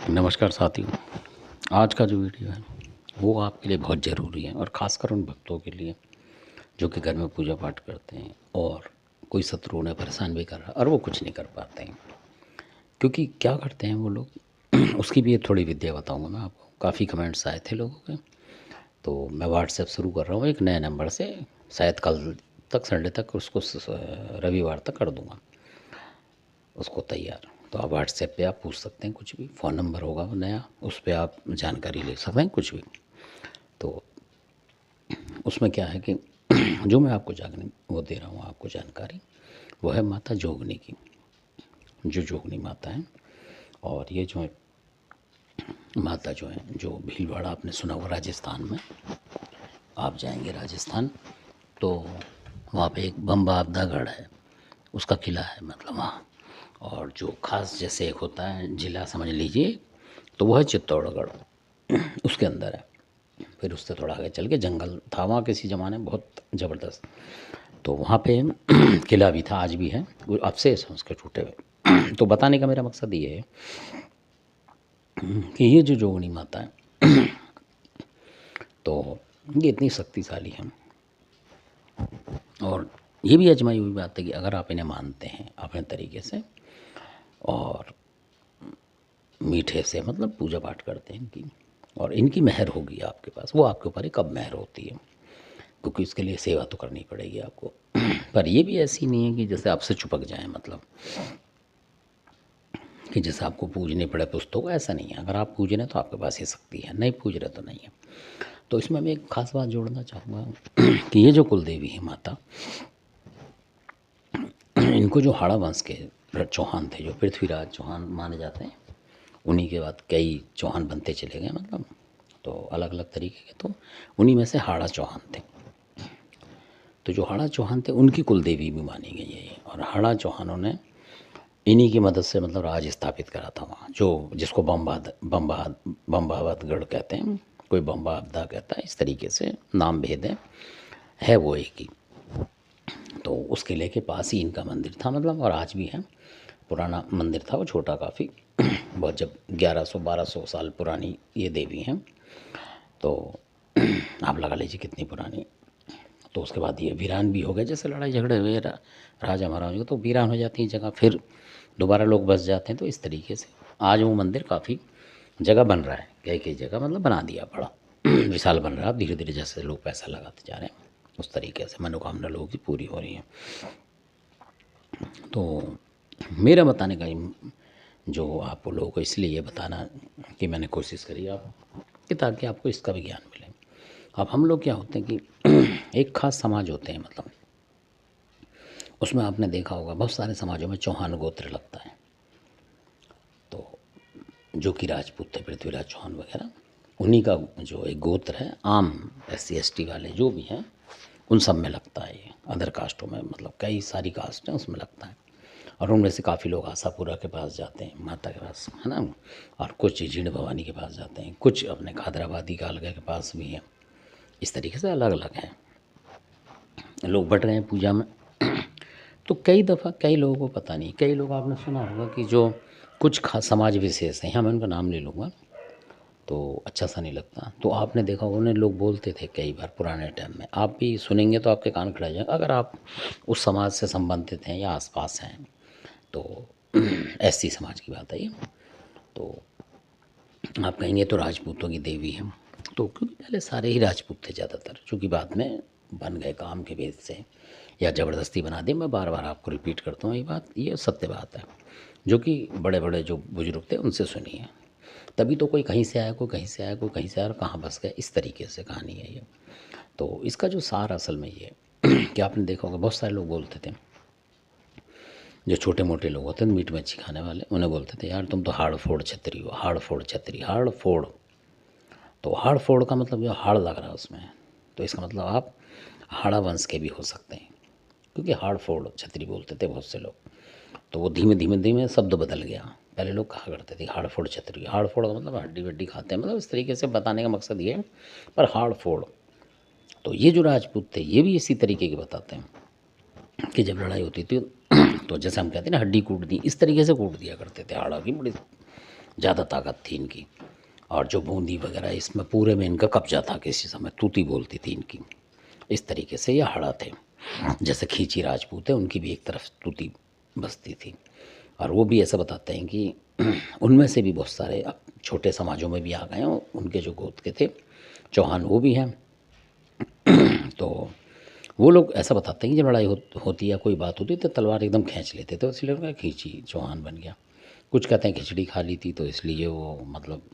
नमस्कार साथियों। आज का जो वीडियो है वो आपके लिए बहुत ज़रूरी है और ख़ासकर उन भक्तों के लिए जो कि घर में पूजा पाठ करते हैं और कोई शत्रु उन्हें परेशान भी कर रहा है और वो कुछ नहीं कर पाते हैं। क्योंकि क्या करते हैं वो लोग उसकी भी एक थोड़ी विद्या बताऊंगा मैं आपको। काफ़ी कमेंट्स आए थे लोगों के, तो मैं व्हाट्सएप शुरू कर रहा हूँ एक नए नंबर से। शायद कल तक, संडे तक उसको रविवार तक कर दूँगा उसको तैयार। तो आप व्हाट्सएप पे आप पूछ सकते हैं कुछ भी, फ़ोन नंबर होगा वो नया, उस पे आप जानकारी ले सकते हैं कुछ भी। तो उसमें क्या है कि जो मैं आपको जागने वो दे रहा हूँ आपको जानकारी, वो है माता जोगनी की। जो जोगनी माता है, और ये जो माता जो है, जो भीलवाड़ा आपने सुना होगा राजस्थान में। आप जाएंगे राजस्थान तो वहाँ पे एक बम्बा आपदागढ़ है, उसका किला है मतलब वहाँ। और जो खास जैसे एक होता है जिला समझ लीजिए, तो वह है चित्तौड़गढ़, उसके अंदर है। फिर उससे थोड़ा आगे चल के जंगल था वहाँ किसी ज़माने में बहुत ज़बरदस्त। तो वहाँ पे किला भी था, आज भी है, वो अवशेष हैं उसके टूटे हुए। तो बताने का मेरा मकसद ये है कि ये जो जोगनी माता है तो ये इतनी शक्तिशाली है। और ये भी आजमाई हुई बात है कि अगर आप इन्हें मानते हैं अपने तरीके से और मीठे से मतलब पूजा पाठ करते हैं इनकी, और इनकी मेहर होगी आपके पास। वो आपके ऊपर ही कब मेहर होती है, क्योंकि उसके लिए सेवा तो करनी पड़ेगी आपको। पर ये भी ऐसी नहीं है कि जैसे आपसे चिपक जाए, मतलब कि जैसे आपको पूजने पड़े पुस्तक, ऐसा नहीं है। अगर आप पूज रहे हैं तो आपके पास ये शक्ति है, नहीं पूज रहे तो नहीं है। तो इसमें मैं एक खास बात जोड़ना चाहूँगा कि ये जो कुल देवी है माता, इनको जो हाड़ा वंश के चौहान थे, जो पृथ्वीराज चौहान माने जाते हैं, उन्हीं के बाद कई चौहान बनते चले गए, मतलब तो अलग अलग तरीके के। तो उन्हीं में से हाड़ा चौहान थे। तो जो हाड़ा चौहान थे उनकी कुल देवी भी मानी गई है ये। और हाड़ा चौहानों ने इन्हीं की मदद से मतलब राज स्थापित करा था वहाँ, जो जिसको बम्बावतगढ़ कहते हैं, कोई बम्बावदा कहता है, इस तरीके से नाम भेद है वो एक ही। तो उस किले के पास ही इनका मंदिर था मतलब, और आज भी है। पुराना मंदिर था वो, छोटा काफ़ी बहुत, जब 1100-1200 साल पुरानी ये देवी हैं। तो आप लगा लीजिए कितनी पुरानी। तो उसके बाद ये वीरान भी हो गए, जैसे लड़ाई झगड़े हुए राजा महाराजा, तो वीरान हो जाती है जगह, फिर दोबारा लोग बस जाते हैं। तो इस तरीके से आज वो मंदिर काफ़ी जगह बन रहा है, कई कई जगह मतलब बना दिया, बड़ा विशाल बन रहा है धीरे धीरे, जैसे लोग पैसा लगाते जा रहे हैं उस तरीके से मनोकामना लोगों की पूरी हो रही है। तो मेरा बताने का जो आप लोगों को इसलिए ये बताना कि मैंने कोशिश करी आप कि ताकि आपको इसका भी ज्ञान मिले। अब हम लोग क्या होते हैं कि एक खास समाज होते हैं, मतलब उसमें आपने देखा होगा बहुत सारे समाजों में चौहान गोत्र लगता है। तो जो कि राजपूत थे, पृथ्वीराज चौहान वगैरह, उन्हीं का जो एक गोत्र है। आम SC ST वाले जो भी हैं उन सब में लगता है ये, अदर कास्टों में मतलब कई सारी कास्ट हैं उसमें लगता है। और उनमें से काफ़ी लोग आशापुरा के पास जाते हैं, माता के पास, है ना। और कुछ जीण भवानी के पास जाते हैं, कुछ अपने खादराबादी कालका के पास भी हैं। इस तरीके से अलग अलग हैं, लोग बट रहे हैं पूजा में। तो कई दफ़ा कई लोगों को पता नहीं, कई लोग आपने सुना होगा कि जो कुछ खास समाज विशेष हैं, यहाँ मैं उनका नाम ले लूँगा तो अच्छा सा नहीं लगता। तो आपने देखा होगा उन्हें लोग बोलते थे कई बार पुराने टाइम में, आप भी सुनेंगे तो आपके कान खड़े जाएंगे अगर आप उस समाज से संबंधित हैं या आसपास हैं। तो SC समाज की बात है ये। तो आप कहेंगे तो राजपूतों की देवी है। तो क्योंकि पहले सारे ही राजपूत थे ज़्यादातर, चूँकि बाद में बन गए काम के बेस से या ज़बरदस्ती बना दी। मैं बार बार आपको रिपीट करता हूँ ये बात, ये सत्य बात है, जो कि बड़े बड़े जो बुजुर्ग थे उनसे सुनी है। तभी तो कोई कहीं से आया, कोई कहीं से आया, कोई कहीं से आया, और कहाँ बस गया, इस तरीके से कहानी है ये। तो इसका जो सार असल में ये कि आपने देखा होगा बहुत सारे लोग बोलते थे, जो छोटे मोटे लोग होते हैं मीट मच्छी खाने वाले, उन्हें बोलते थे यार तुम तो हाड़ फोड़ छतरी हो, हाड़ फोड़ छतरी, हाड़ फोड़। तो हाड़ फोड़ का मतलब जो हाड़ लग रहा है उसमें, तो इसका मतलब आप हाड़ा वंश के भी हो सकते हैं, क्योंकि हाड़ फोड़ छतरी बोलते थे बहुत से लोग। तो वो धीमे धीमे धीमे शब्द बदल गया। पहले लोग कहा करते थे हाड़ फोड़ छतरी, हाड़ फोड़ का मतलब हड्डी वड्डी खाते हैं, मतलब इस तरीके से बताने का मकसद ये है। पर हाड़ फोड़, तो ये जो राजपूत थे ये भी इसी तरीके के बताते हैं कि जब लड़ाई होती थी तो जैसे हम कहते हैं ना हड्डी कूट दी, इस तरीके से कूट दिया करते थे हाड़ा की, बड़ी ज़्यादा ताकत थी इनकी। और जो बूंदी वगैरह इसमें पूरे में इनका कब्जा था, किसी समय तूती बोलती थी इनकी। इस तरीके से ये हाड़ा थे। जैसे खींची राजपूत है, उनकी भी एक तरफ तूती बसती थी। और वो भी ऐसा बताते हैं कि उनमें से भी बहुत सारे अब छोटे समाजों में भी आ गए हैं, उनके जो गोत्र के थे चौहान वो भी हैं। तो वो लोग ऐसा बताते हैं कि जब लड़ाई होती या कोई बात होती तो तलवार एकदम खींच लेते थे, इसलिए उनका खींची चौहान बन गया। कुछ कहते हैं खिचड़ी खा ली थी तो इसलिए वो मतलब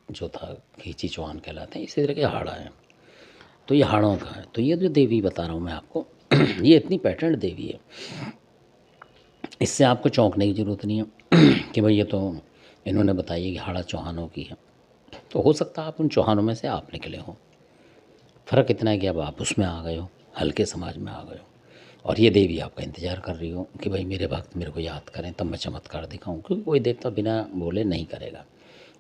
जो था खींची चौहान कहलाते हैं। इसी तरह के हाड़ा हैं। तो ये हाड़ों का है। तो ये जो देवी बता रहा हूँ मैं आपको ये इतनी पैटर्न देवी है, इससे आपको चौंकने की ज़रूरत नहीं है कि भाई ये तो इन्होंने बताई है कि हाड़ा चौहानों की है। तो हो सकता है आप उन चौहानों में से आप निकले हों। फ़र्क इतना है कि अब आप उसमें आ गए हो, हल्के समाज में आ गए हो, और ये देवी आपका इंतज़ार कर रही हो कि भाई मेरे भक्त मेरे को याद करें तब मैं चमत्कार दिखाऊं। क्योंकि कोई देवता बिना बोले नहीं करेगा।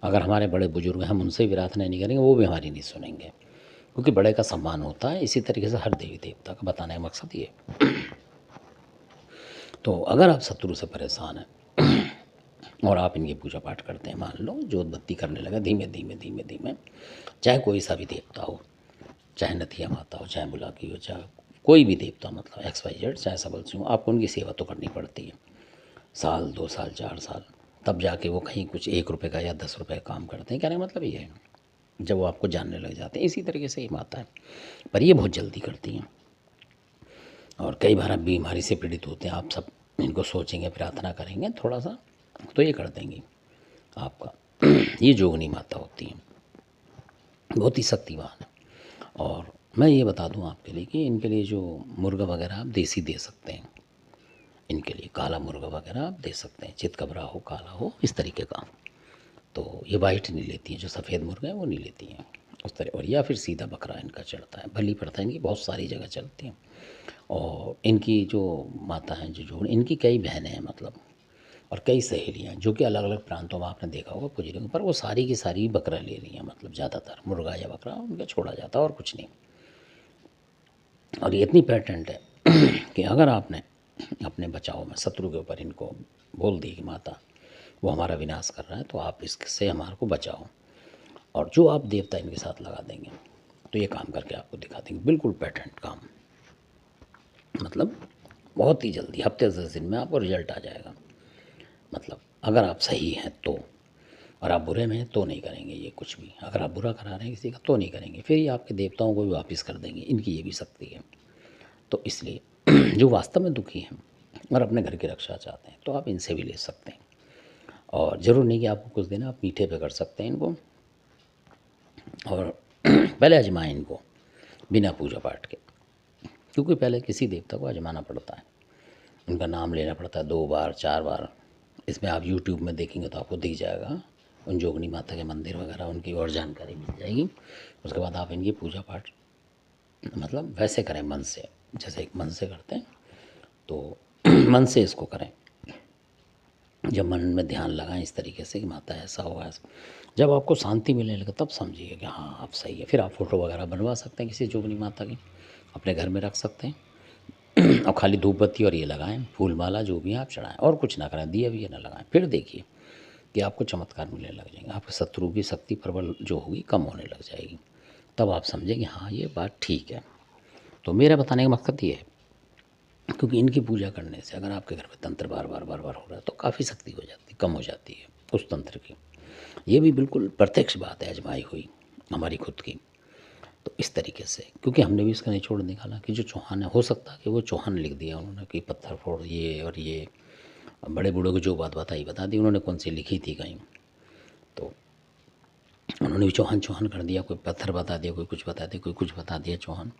अगर हमारे बड़े बुजुर्ग हैं, हम उनसे भी प्रार्थना नहीं करेंगे, वो भी हमारी नहीं सुनेंगे, क्योंकि बड़े का सम्मान होता है। इसी तरीके से हर देवी देवता का बताने का मकसद ये। तो अगर आप शत्रु से परेशान हैं और आप इनकी पूजा पाठ करते हैं, मान लो जोत बत्ती करने लगा धीमे धीमे धीमे धीमे, चाहे कोई सा भी देवता हो, चाहे नथिया माता हो, चाहे बुलाकी हो, चाहे कोई भी देवता, मतलब XYZ, चाहे सबल सिंह हो, आपको उनकी सेवा तो करनी पड़ती है। साल 2 साल 4 साल, तब जाके वो कहीं कुछ 1 रुपये का या 10 रुपये का काम करते हैं। कहने का मतलब ये है, जब वो आपको जानने लग जाते हैं। इसी तरीके से ये माता है, पर ये बहुत जल्दी करती हैं। और कई बार आप बीमारी से पीड़ित होते हैं, आप सब इनको सोचेंगे, प्रार्थना करेंगे थोड़ा सा, तो ये कर देंगी आपका। ये जोगनी माता होती हैं, बहुत ही शक्तिवान है। और मैं ये बता दूं आपके लिए कि इनके लिए जो मुर्गा वगैरह आप देसी दे सकते हैं, इनके लिए काला मुर्गा वगैरह आप दे सकते हैं, चितकबरा हो, काला हो, इस तरीके का। तो ये वाइट नहीं लेती हैं, जो सफ़ेद मुर्गा है वो नहीं लेती हैं उस तरह। और या फिर सीधा बकरा इनका चढ़ता है, बलि पड़ता है, इनकी बहुत सारी जगह चलती हैं। और इनकी जो माता हैं, जो जोड़, इनकी कई बहनें हैं मतलब, और कई सहेलियाँ जो कि अलग अलग प्रांतों में आपने देखा होगा पुजरियों पर, वो सारी की सारी बकरा ले रही हैं, मतलब ज़्यादातर मुर्गा या बकरा उनका छोड़ा जाता है और कुछ नहीं। और ये इतनी पैटेंट है कि अगर आपने अपने बचाव में शत्रु के ऊपर इनको बोल दी कि माता वो हमारा विनाश कर रहा है, तो आप इससे हमारे को बचाओ, और जो आप देवता इनके साथ लगा देंगे तो ये काम करके आपको दिखा देंगे। बिल्कुल पैटेंट काम, मतलब बहुत ही जल्दी, हफ्ते 10 दिन में आपको रिजल्ट आ जाएगा। मतलब अगर आप सही हैं तो, और आप बुरे में हैं तो नहीं करेंगे ये कुछ भी। अगर आप बुरा करा रहे हैं किसी का तो नहीं करेंगे, फिर ये आपके देवताओं को भी वापस कर देंगे। इनकी ये भी शक्ति है। तो इसलिए जो वास्तव में दुखी हैं और अपने घर की रक्षा चाहते हैं, तो आप इनसे भी ले सकते हैं। और ज़रूर नहीं कि आपको कुछ देना, आप मीठे पे कर सकते हैं इनको। और पहले आजमाएं इनको बिना पूजा पाठ के, क्योंकि पहले किसी देवता को आजमाना पड़ता है, उनका नाम लेना पड़ता है 2 बार 4 बार। इसमें आप यूट्यूब में देखेंगे तो आपको दिख जाएगा उन जोगनी माता के मंदिर वगैरह, उनकी और जानकारी मिल जाएगी। उसके बाद आप इनकी पूजा पाठ मतलब वैसे करें, मन से, जैसे एक मन से करते हैं तो मन से इसको करें। जब मन में ध्यान लगाएं इस तरीके से कि माता ऐसा होगा, ऐसा, जब आपको शांति मिलने लगे तब समझिए कि हाँ आप सही है। फिर आप फ़ोटो वगैरह बनवा सकते हैं किसी जोगनी माता की, अपने घर में रख सकते हैं। और खाली धूप बत्ती और ये लगाएं, फूल माला जो भी आप चढ़ाएं, और कुछ ना करें, दिए भी ना लगाएं। फिर देखिए कि आपको चमत्कार मिलने लग जाएंगे, आपके शत्रु की शक्ति प्रबल जो होगी कम होने लग जाएगी। तब आप समझें कि हाँ ये बात ठीक है। तो मेरा बताने का मकसद ये है, क्योंकि इनकी पूजा करने से अगर आपके घर में तंत्र बार बार बार बार हो रहा है तो काफ़ी शक्ति हो जाती है, कम हो जाती है उस तंत्र की। ये भी बिल्कुल प्रत्यक्ष बात है, आजमाई हुई हमारी खुद की। तो इस तरीके से, क्योंकि हमने भी इसका निचोड़ निकाला कि जो चौहान है, हो सकता है कि वो चौहान लिख दिया उन्होंने कि पत्थर फोड़ ये और ये, बड़े बूढ़ों को जो बात बताई बता दी उन्होंने, कौन सी लिखी थी कहीं, तो उन्होंने भी चौहान चौहान कर दिया। कोई पत्थर बता दिया, कोई कुछ बता दिया, कोई कुछ बता दिया चौहान।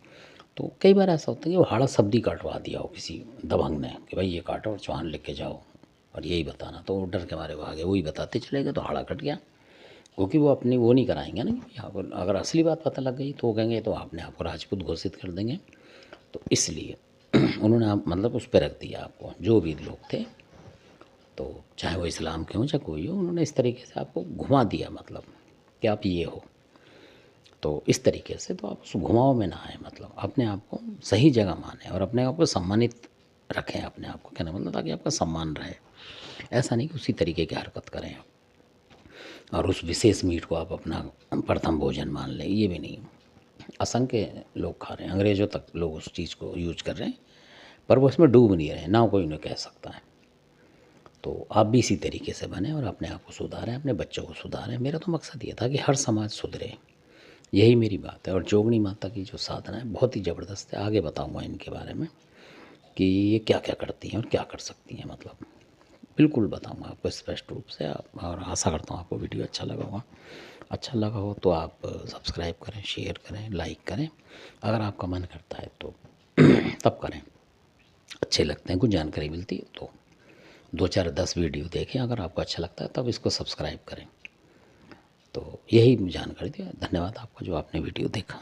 तो कई बार ऐसा होता है कि वो हाड़ा शब्द ही काटवा दिया हो किसी दबंग ने कि भाई ये काटो और चौहान लिख के जाओ और यही बताना, तो वो डर के मारे भागे, वही बताते चले गए तो हाड़ा कट गया। क्योंकि वो अपनी वो नहीं कराएंगे ना कि अगर असली बात पता लग गई तो वो कहेंगे तो आपने आपको राजपूत घोषित कर देंगे। तो इसलिए उन्होंने आप मतलब उस पर रख दिया आपको, जो भी लोग थे, तो चाहे वो इस्लाम के हों चाहे कोई हो, उन्होंने इस तरीके से आपको घुमा दिया, मतलब कि आप ये हो। तो इस तरीके से तो आप उस घुमाव में ना आए, मतलब अपने आप को सही जगह माने और अपने आप को सम्मानित रखें। अपने आप को कहना मतलब ताकि आपका सम्मान रहे, ऐसा नहीं कि उसी तरीके की हरकत करें आप। और उस विशेष मीट को आप अपना प्रथम भोजन मान लें, ये भी नहीं। असंख्य लोग खा रहे हैं, अंग्रेज़ों तक लोग उस चीज़ को यूज कर रहे हैं, पर वो इसमें डूब नहीं रहे, ना कोई उन्हें कह सकता है। तो आप भी इसी तरीके से बने और अपने आप को सुधारें, अपने बच्चों को सुधारें। मेरा तो मकसद ये था कि हर समाज सुधरे, यही मेरी बात है। और जोगनी माता की जो साधना है बहुत ही ज़बरदस्त है, आगे बताऊँगा इनके बारे में कि ये क्या क्या करती हैं और क्या कर सकती हैं, मतलब बिल्कुल बताऊँगा आपको स्पष्ट रूप से। आप, और आशा करता हूँ आपको वीडियो अच्छा लगा होगा। अच्छा लगा हो तो आप सब्सक्राइब करें, शेयर करें, लाइक करें। अगर आपका मन करता है तो तब करें, अच्छे लगते हैं, कुछ जानकारी मिलती है तो 2 4 10 वीडियो देखें। अगर आपको अच्छा लगता है तब इसको सब्सक्राइब करें। तो यही जानकारी थी। धन्यवाद आपका जो आपने वीडियो देखा।